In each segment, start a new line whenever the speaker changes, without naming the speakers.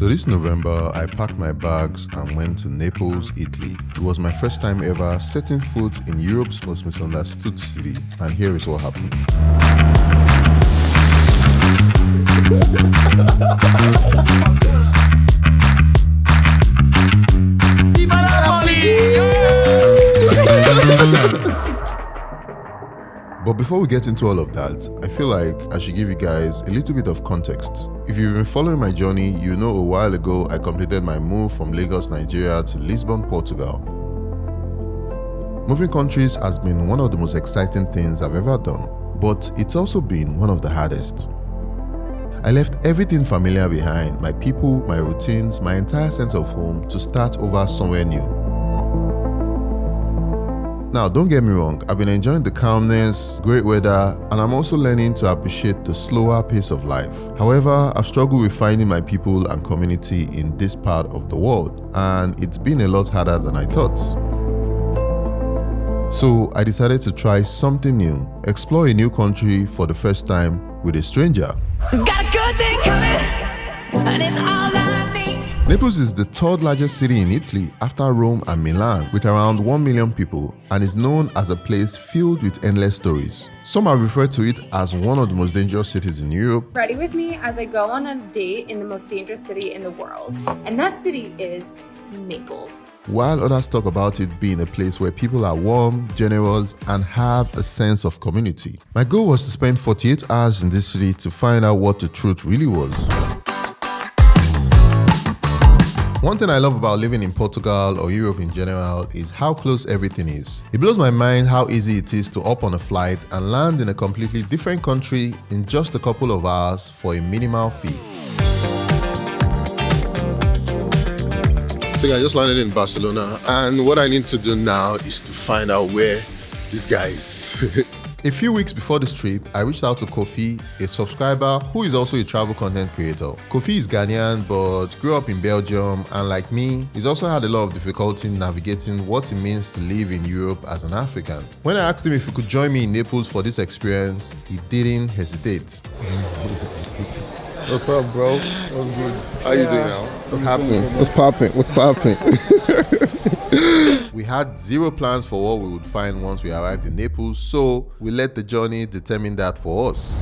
So this November, I packed my bags and went to Naples, Italy. It was my first time ever setting foot in Europe's most misunderstood city, and here is what happened. But before we get into all of that, I feel like I should give you guys a little bit of context. If you've been following my journey, you know a while ago I completed my move from Lagos, Nigeria to Lisbon, Portugal. Moving countries has been one of the most exciting things I've ever done, but it's also been one of the hardest. I left everything familiar behind, my people, my routines, my entire sense of home to start over somewhere new. Now, don't get me wrong, I've been enjoying the calmness, great weather, and I'm also learning to appreciate the slower pace of life. However, I've struggled with finding my people and community in this part of the world, and it's been a lot harder than I thought. So I decided to try something new, explore a new country for the first time with a stranger.
Got a good thing coming, and it's all I need.
Naples is the third largest city in Italy after Rome and Milan, with around 1 million people, and is known as a place filled with endless stories. Some have referred to it as one of the most dangerous cities in Europe.
Ready with me as I go on a date in the most dangerous city in the world. And that city is Naples.
While others talk about it being a place where people are warm, generous, and have a sense of community. My goal was to spend 48 hours in this city to find out what the truth really was. One thing I love about living in Portugal or Europe in general is how close everything is. It blows my mind how easy it is to hop on a flight and land in a completely different country in just a couple of hours for a minimal fee. So I just landed in Barcelona, and what I need to do now is to find out where this guy is. A few weeks before this trip, I reached out to Kofi, a subscriber who is also a travel content creator. Kofi is Ghanaian but grew up in Belgium, and like me, he's also had a lot of difficulty navigating what it means to live in Europe as an African. When I asked him if he could join me in Naples for this experience, he didn't hesitate. What's up, bro? What's good? How you doing now? What's happening? What's popping? What's popping? We had zero plans for what we would find once we arrived in Naples, so we let the journey determine that for us.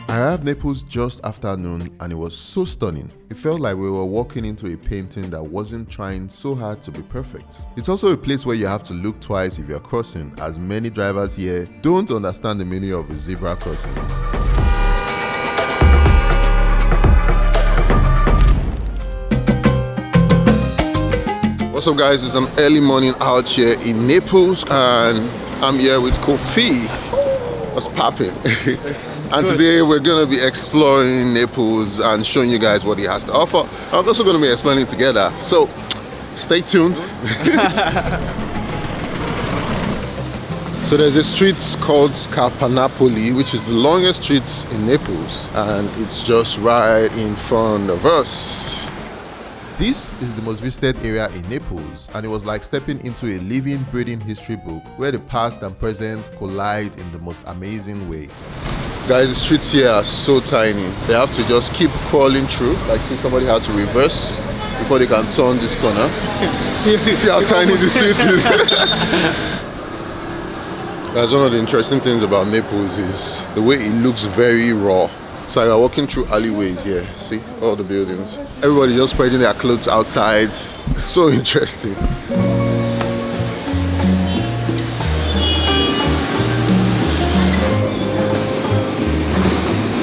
I arrived Naples just after noon, and it was so stunning. It felt like we were walking into a painting that wasn't trying so hard to be perfect. It's also a place where you have to look twice if you're crossing, as many drivers here don't understand the meaning of a zebra crossing. What's up, guys? It's an early morning out here in Naples, and I'm here with Kofi. What's popping? And today we're going to be exploring Naples and showing you guys what he has to offer. I'm also going to be explaining together, so stay tuned. So there's a street called Napoli, which is the longest street in Naples, and it's just right in front of us. This is the most visited area in Naples, and it was like stepping into a living, breathing history book where the past and present collide in the most amazing way. Guys, the streets here are so tiny. They have to just keep crawling through, like see somebody had to reverse before they can turn this corner. See how tiny the street is. That's one of the interesting things about Naples is the way it looks very raw. So you're walking through alleyways here, see all the buildings. Everybody just spreading their clothes outside. It's so interesting.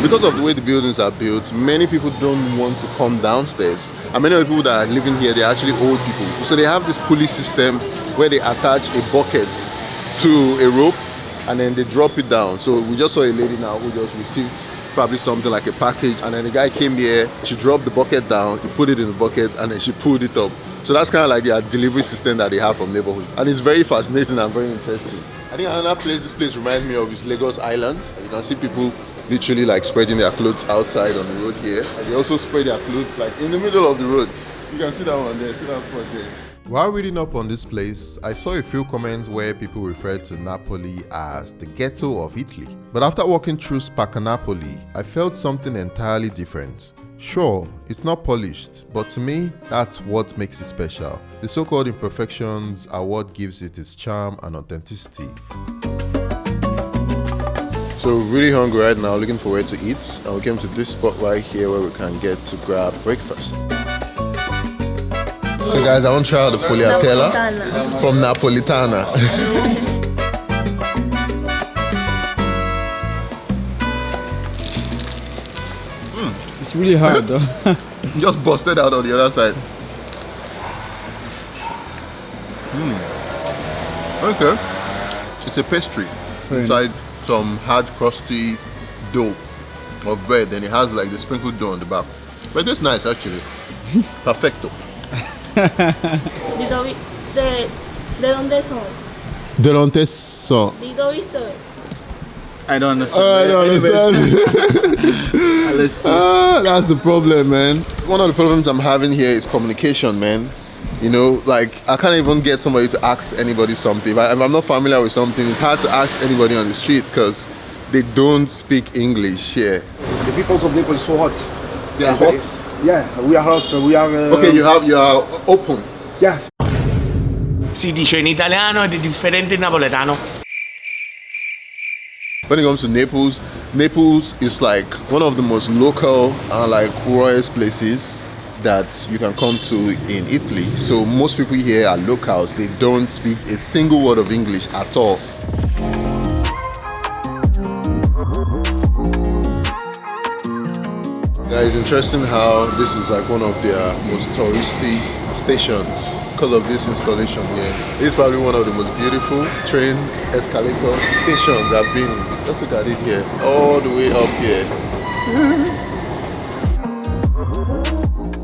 Because of the way the buildings are built, many people don't want to come downstairs. And many of the people that are living here, they're actually old people. So they have this pulley system where they attach a bucket to a rope and then they drop it down. So we just saw a lady now who just received probably something like a package, and then the guy came here, she dropped the bucket down, he put it in the bucket, and then she pulled it up. So that's kind of like their delivery system that they have from neighborhood. And it's very fascinating and very interesting. I think another place this place reminds me of is Lagos Island. You can see people literally like spreading their clothes outside on the road here. And they also spread their clothes like in the middle of the road. You can see that one there, see that spot there. While reading up on this place, I saw a few comments where people referred to Napoli as the ghetto of Italy. But after walking through Napoli, I felt something entirely different. Sure, it's not polished, but to me, that's what makes it special. The so-called imperfections are what gives it its charm and authenticity. So really hungry right now, looking for where to eat, and we came to this spot right here where we can get to grab breakfast. So guys, I want to try out the fogliatella from Napolitana.
It's really hard though.
Just busted out on the other side. Okay. It's a pastry. Inside some hard crusty dough of bread, and it has like the sprinkled dough on the back. But it's nice actually. Perfecto.
¿De dónde son?
De dónde son?
¿De dónde son?
I don't understand. Let's see.
That's the problem, man. One of the problems I'm having here is communication, man. You know, like I can't even get somebody to ask anybody something. If I'm not familiar with something, it's hard to ask anybody on the street because they don't speak English here.
The people of Naples are so hot.
They are hot?
Yeah, we are hot, so we are...
Okay, you are open.
Yeah.
Si dice in italiano ed è differente in napoletano.
When it comes to Naples, Naples is like one of the most local and like royal places that you can come to in Italy. So most people here are locals. They don't speak a single word of English at all. Yeah, it's interesting how this is like one of their most touristy stations because of this installation here. It's probably one of the most beautiful train escalator stations I've been in. Just look at it here, all the way up here.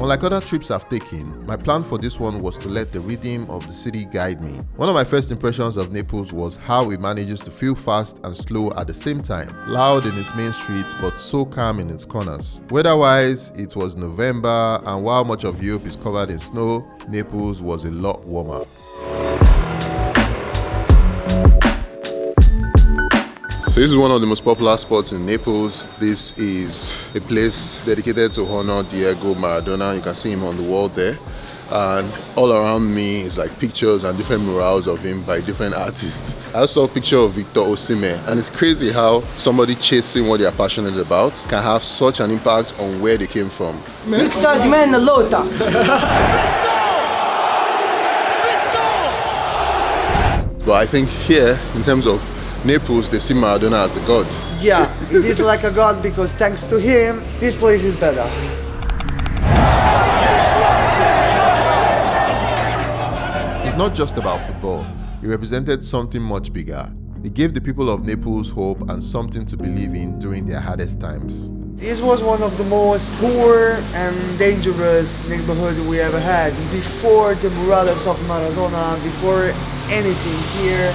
Unlike other trips I've taken, my plan for this one was to let the rhythm of the city guide me. One of my first impressions of Naples was how it manages to feel fast and slow at the same time. Loud in its main street, but so calm in its corners. Weather-wise, it was November, and while much of Europe is covered in snow, Naples was a lot warmer. So this is one of the most popular spots in Naples. This is a place dedicated to honor Diego Maradona. You can see him on the wall there. And all around me is like pictures and different murals of him by different artists. I also saw a picture of Victor Osimhen, and it's crazy how somebody chasing what they are passionate about can have such an impact on where they came from.
Victor Osimhen, Lota.
But I think here, in terms of Naples, they see Maradona as the god.
Yeah, it is like a god because thanks to him, this place is better.
It's not just about football. It represented something much bigger. It gave the people of Naples hope and something to believe in during their hardest times.
This was one of the most poor and dangerous neighborhoods we ever had. Before the murals of Maradona, before anything here,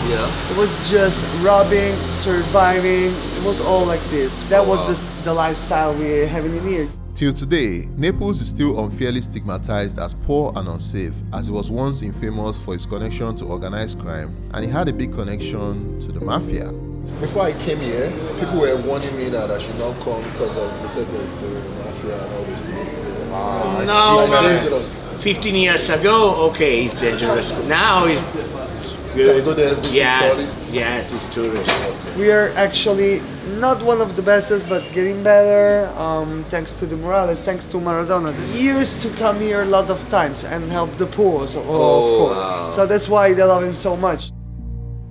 it was just robbing, surviving. It was all like this. That was the lifestyle we were having in here.
Till today, Naples is still unfairly stigmatized as poor and unsafe, as it was once infamous for its connection to organized crime, and it had a big connection to the mafia. Before I came here, people were warning me that I should not come because of they said there's the mafia and all these things.
No,
it's dangerous.
15 years ago, okay, it's dangerous. Now it's good.
Go there,
Yes, it's tourist.
We are actually not one of the bestest, but getting better. Thanks to the murals, thanks to Maradona. He used to come here a lot of times and help the poor, of course.
Wow.
So that's why they love him so much.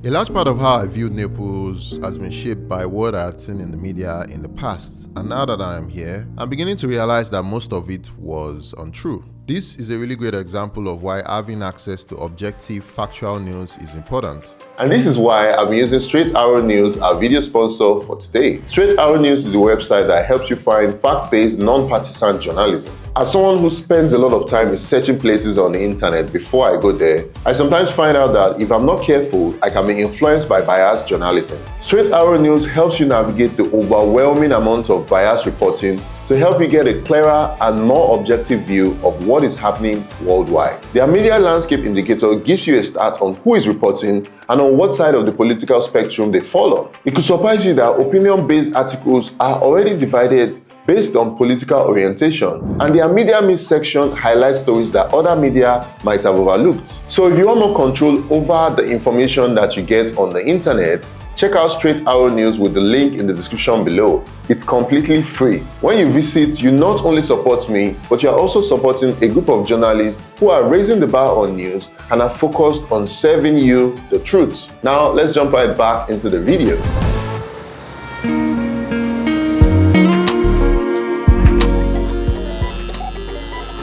A large part of how I viewed Naples has been shaped by what I had seen in the media in the past, and now that I am here, I'm beginning to realize that most of it was untrue. This is a really great example of why having access to objective, factual news is important.
And this is why I'm using Straight Arrow News, our video sponsor for today. Straight Arrow News is a website that helps you find fact-based, non-partisan journalism. As someone who spends a lot of time researching places on the internet before I go there, I sometimes find out that if I'm not careful, I can be influenced by biased journalism. Straight Arrow News helps you navigate the overwhelming amount of biased reporting to help you get a clearer and more objective view of what is happening worldwide. Their media landscape indicator gives you a start on who is reporting and on what side of the political spectrum they fall on. It could surprise you that opinion-based articles are already divided based on political orientation, and their media mix section highlights stories that other media might have overlooked. So if you want more control over the information that you get on the internet, check out Straight Arrow News with the link in the description below. It's completely free. When you visit, you not only support me, but you are also supporting a group of journalists who are raising the bar on news and are focused on serving you the truth. Now, let's jump right back into the video.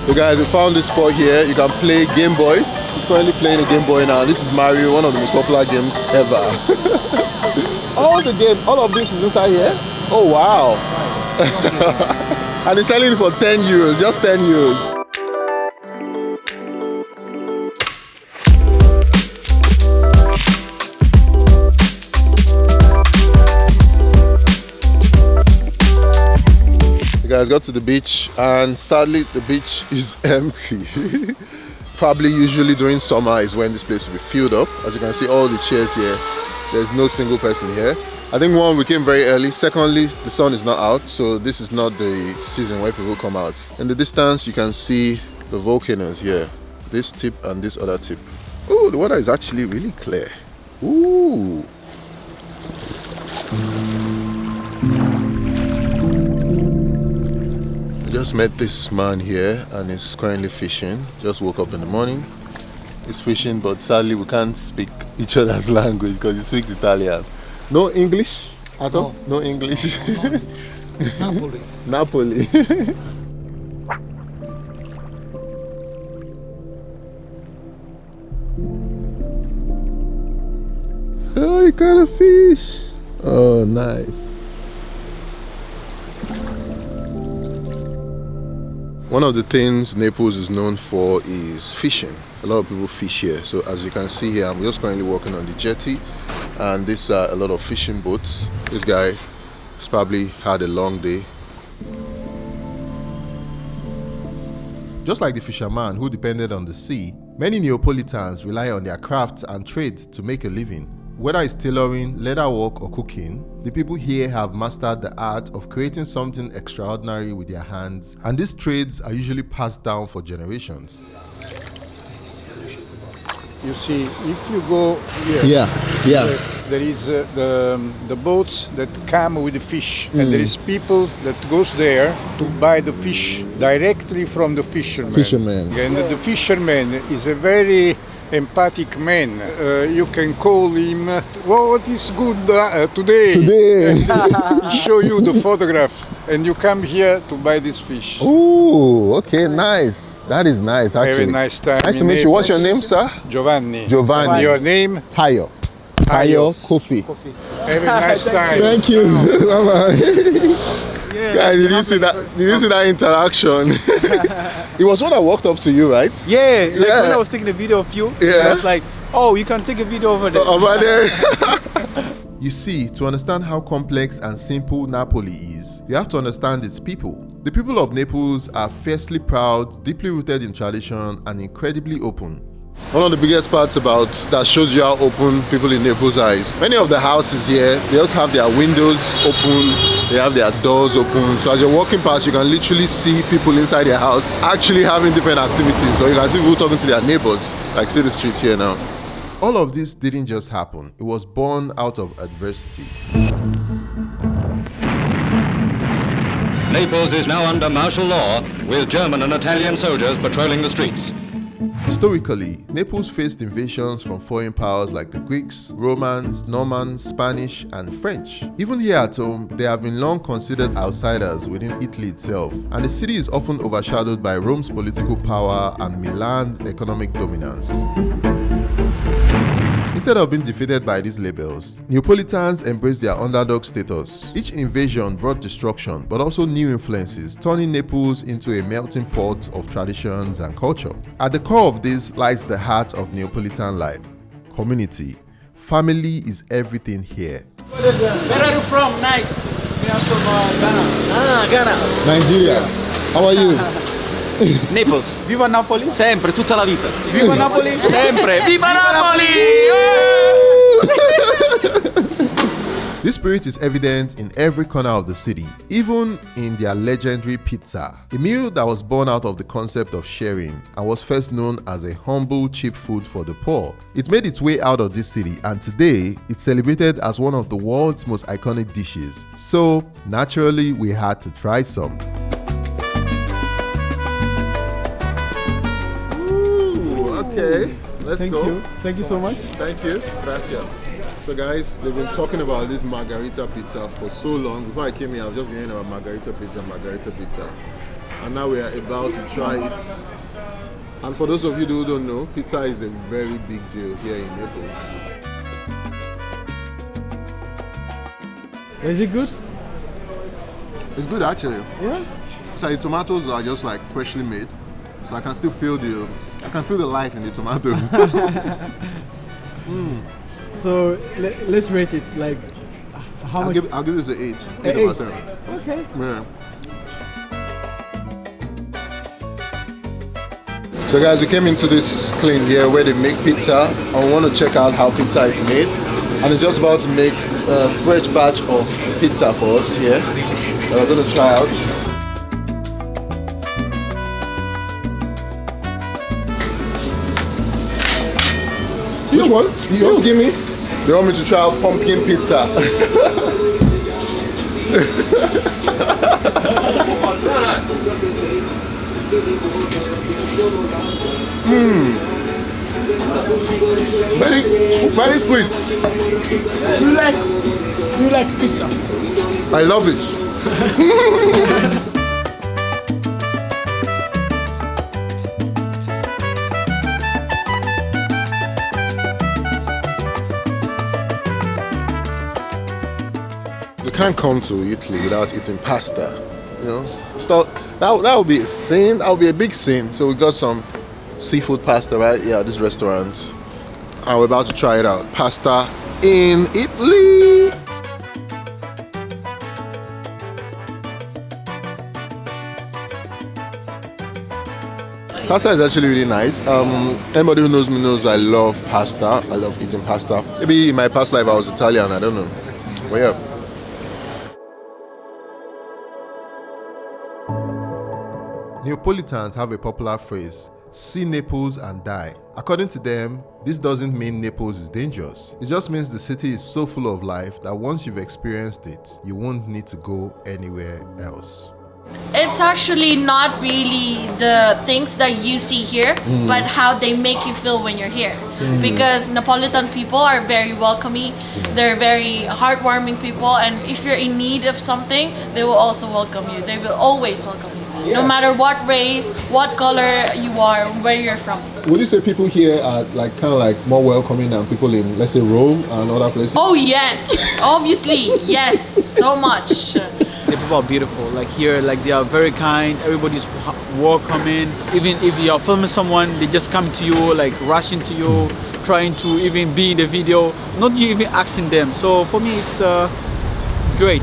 So guys, we found this spot here. You can play Game Boy. We're currently playing a Game Boy now. This is Mario, one of the most popular games ever. all of this is inside here? Oh wow. And they're selling it for 10 euros, just 10 euros. You guys got to the beach and sadly the beach is empty. Probably usually during summer is when this place will be filled up. As you can see, all the chairs here, there's no single person here. I think one, we came very early. Secondly, the sun is not out, so this is not the season where people come out. In the distance you can see the volcanoes here, this tip and this other tip. Oh, the water is actually really clear. Ooh. Just met this man here and he's currently fishing. Just woke up in the morning. He's fishing, but sadly we can't speak each other's language because he speaks Italian. No English at all? No English.
Napoli.
Napoli. Oh, you got a fish. Oh, nice. One of the things Naples is known for is fishing. A lot of people fish here. So as you can see here, I'm just currently walking on the jetty and these are a lot of fishing boats. This guy has probably had a long day. Just like the fisherman who depended on the sea, many Neapolitans rely on their crafts and trades to make a living. Whether it's tailoring, leatherwork or cooking, the people here have mastered the art of creating something extraordinary with their hands, and these trades are usually passed down for generations.
You see, if you go here, there is the boats that come with the fish, and there is people that goes there to buy the fish directly from the fisherman. And the fisherman is a very empathic man. You can call him, what is good today? He show you the photograph and you come here to buy this fish.
Oh, okay, nice. That is nice actually.
Have a nice time.
Nice to meet you. What's your name, sir?
Giovanni.
Giovanni.
Your name?
Tayo. Kofi.
Have a nice time.
Thank you. Bye-bye. Guys, did you see that? Did you see that interaction? It was one that walked up to you, right?
Yeah, like when I was taking a video of you, I was like, oh, you can take a video over there.
Over there. You see, to understand how complex and simple Napoli is, you have to understand its people. The people of Naples are fiercely proud, deeply rooted in tradition, and incredibly open. One of the biggest parts about that shows you how open people in Naples are is many of the houses here, they just have their windows open, they have their doors open. So as you're walking past, you can literally see people inside their house actually having different activities. So you can see people talking to their neighbors, like see the streets here now. All of this didn't just happen. It was born out of adversity.
Naples is now under martial law, with German and Italian soldiers patrolling the streets.
Historically, Naples faced invasions from foreign powers like the Greeks, Romans, Normans, Spanish, and French. Even here at home, they have been long considered outsiders within Italy itself, and the city is often overshadowed by Rome's political power and Milan's economic dominance. Instead of being defeated by these labels, Neapolitans embraced their underdog status. Each invasion brought destruction, but also new influences, turning Naples into a melting pot of traditions and culture. At the core of this lies the heart of Neapolitan life: community. Family is everything here.
Where are you from? Nice. We are from Ghana.
Ghana.
Nigeria. How are you?
Naples. Viva Napoli.
Sempre, tutta la vita.
Viva Napoli.
Sempre. Viva Napoli!
This spirit is evident in every corner of the city, even in their legendary pizza, a meal that was born out of the concept of sharing and was first known as a humble, cheap food for the poor. It made its way out of this city, and today it's celebrated as one of the world's most iconic dishes. So naturally, we had to try some. Ooh, okay, let's
Thank
go.
you. Thank you so much.
Thank you. Gracias. So guys, they've been talking about this margarita pizza for so long. Before I came here, I was just hearing about margarita pizza. And now we are about to try it. And for those of you who don't know, pizza is a very big deal here in Naples.
Is it good?
It's good actually.
Yeah.
So the tomatoes are just like freshly made. So I can still feel the life in the tomato.
So let's rate it. Like, how much?
I'll give this an 8.
An 8. Okay.
Yeah. So guys, we came into this clean here where they make pizza. I want to check out how pizza is made. And it's just about to make a fresh batch of pizza for us here that we're going to try out. Which one? You want to give me? They want me to try out pumpkin pizza. Very sweet.
Do you like pizza?
I love it. You can't come to Italy without eating pasta, you know. So that would be a sin. That would be a big sin. So we got some seafood pasta, right? Yeah, this restaurant, and we're about to try it out. Pasta in Italy. Pasta is actually really nice. Anybody who knows me knows I love pasta. I love eating pasta. Maybe in my past life I was Italian. I don't know. But yeah. Neapolitans have a popular phrase, see Naples and die. According to them, this doesn't mean Naples is dangerous. It just means the city is so full of life that once you've experienced it, you won't need to go anywhere else.
It's actually not really the things that you see here, but how they make you feel when you're here. Because Neapolitan people are very welcoming, they're very heartwarming people, and if you're in need of something, they will also welcome you. They will always welcome you. No matter what race, what color you are, where you're from.
Would you say people here are like kind of like more welcoming than people in, let's say, Rome and other places?
Oh yes, obviously, yes, so much.
The people are beautiful. Like here, like they are very kind. Everybody's welcoming. Even if you are filming someone, they just come to you, like rushing to you, trying to even be in the video, not you even asking them. So for me, it's great.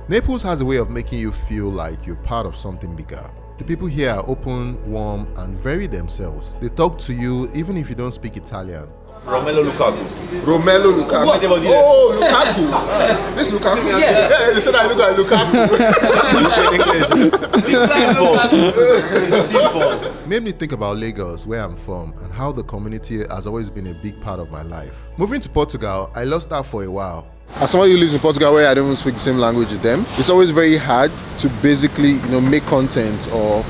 Naples has a way of making you feel like you're part of something bigger. The people here are open, warm, and very themselves. They talk to you even if you don't speak Italian.
Romelu Lukaku.
Romelu Lukaku. Oh, Lukaku. This Lukaku? Yeah, they said I look like Lukaku.
It's simple.
Made me think about Lagos, where I'm from, and how the community has always been a big part of my life. Moving to Portugal, I lost that for a while. As someone who lives in Portugal where I don't even speak the same language as them, it's always very hard to basically, make content or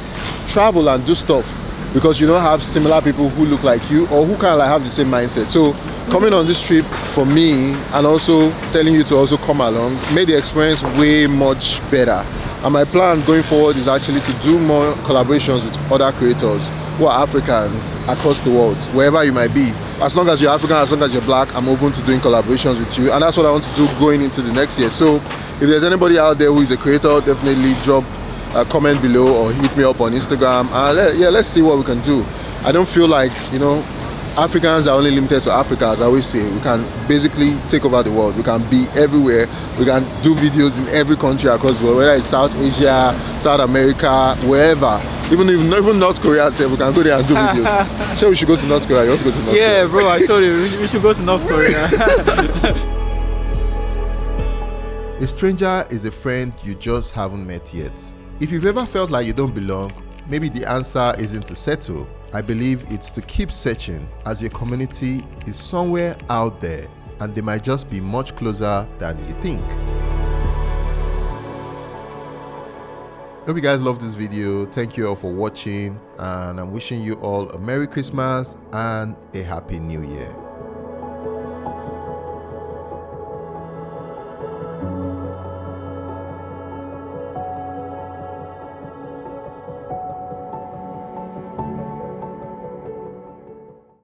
travel and do stuff because you don't have similar people who look like you or who kind of like have the same mindset. So coming on this trip for me and also telling you to also come along made the experience way much better. And my plan going forward is actually to do more collaborations with other creators who are Africans across the world, wherever you might be. As long as you're African, as long as you're black, I'm open to doing collaborations with you. And that's what I want to do going into the next year. So if there's anybody out there who is a creator, definitely drop a comment below or hit me up on Instagram. Let's see what we can do. I don't feel like, Africans are only limited to Africa, as I always say. We can basically take over the world. We can be everywhere. We can do videos in every country across the world, whether it's South Asia, South America, wherever. Even North Korea itself, we can go there and do videos. Sure, we should go to North Korea. You want to go to North Korea?
Yeah, bro, I told you, we should go to North Korea.
A stranger is a friend you just haven't met yet. If you've ever felt like you don't belong, maybe the answer isn't to settle. I believe it's to keep searching, as your community is somewhere out there and they might just be much closer than you think. Hope you guys loved this video. Thank you all for watching, and I'm wishing you all a Merry Christmas and a Happy New Year.